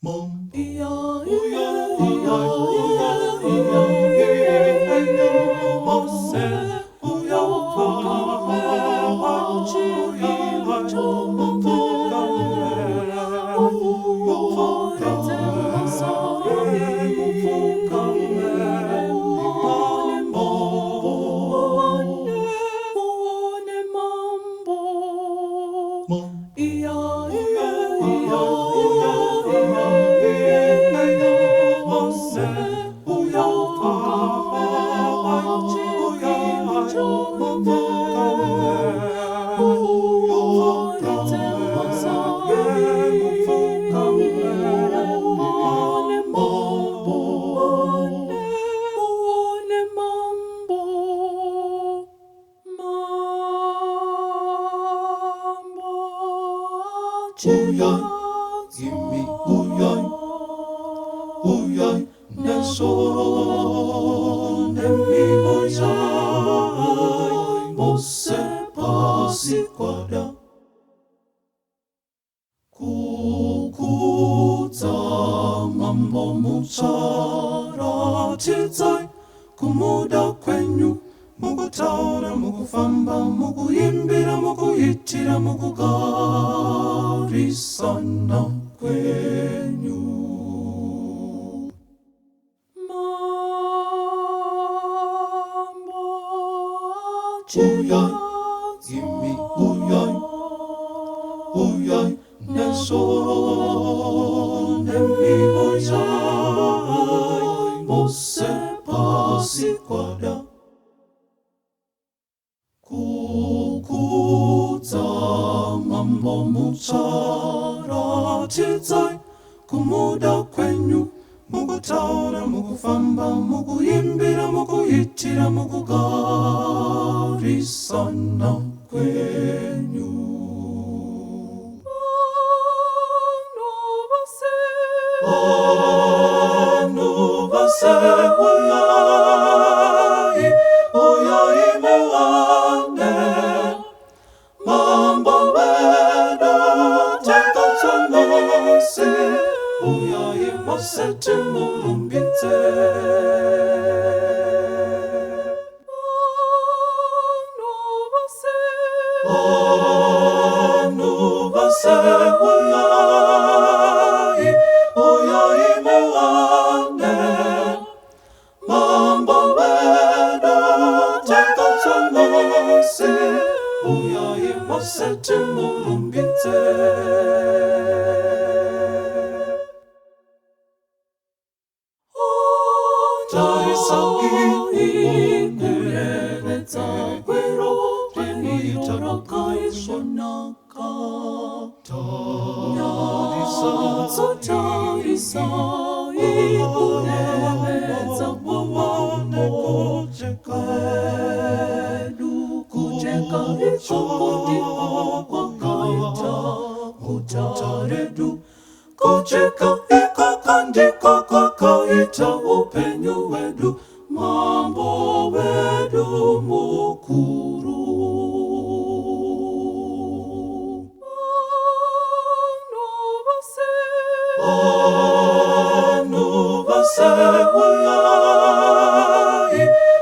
이야 이야 이야 이야 이야 모세 우야 반지 우연 이미 우연 내 손에 미워져 못새 바시과랴 구구자만 보무차라 지자이 구무다 괜유 무구 타오라 무구 fam바 무구 임비라 무구 이치라 무구 가리산나 괜유 우연 이미 우연 내 손에 미워져 못새 바시과랴 구구자만 보무차라 지자이 구무다 괜유 무구 타오라 무구 fam바 무구 임비라 무구 이치라 무구 가리산나 괜유 아누바세 오야이 모아네 mambowedo takatsonose 오야이 모세트 무rum비테 아누바세 오야이 모아네 mambowedo takatsonose 오야이 모세트 무rum비테 자이사이 구레레자 괴로 리니저러 가이쇼나카 자리사이 구레레자 보와네 고제카 이초코디 오과카이타 오자레두 고제카 이카칸디 카카카이타 오페뉴웨두 mambowedu mukuru anubase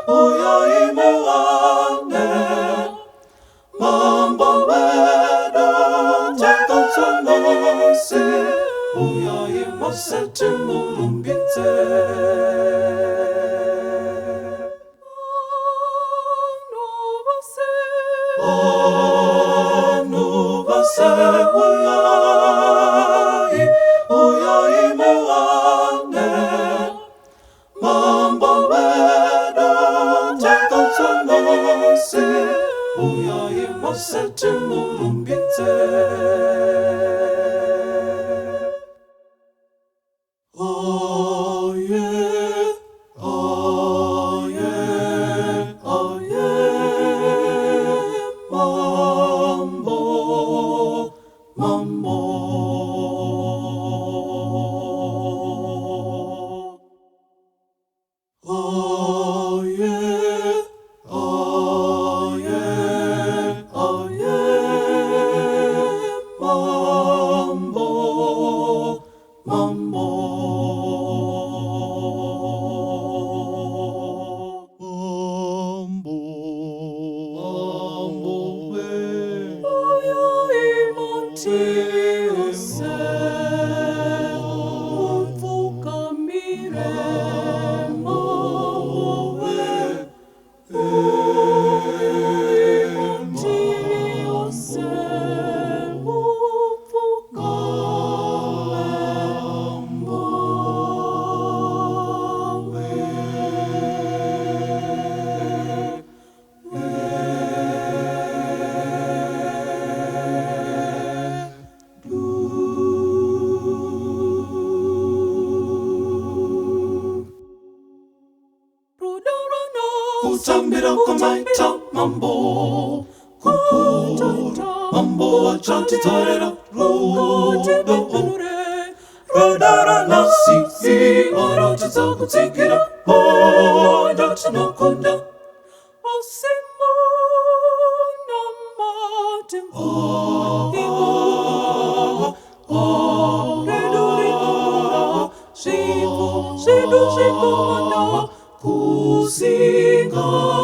오야이 모아네 mambowedu takatsonose 오야이 모세트 무rum비테 아누바세 오야이 모아네 mambowedu takatsonose 오야이 모세트 무rum비테 아예 구tam비라고 마이타 mambo 구쿠 mambo와 잔치 토레라 로도 로다라 나시 어라지서 구치기라 오다치노군다 어시모 남마든 이고 레도리노라 시고 만나 구시가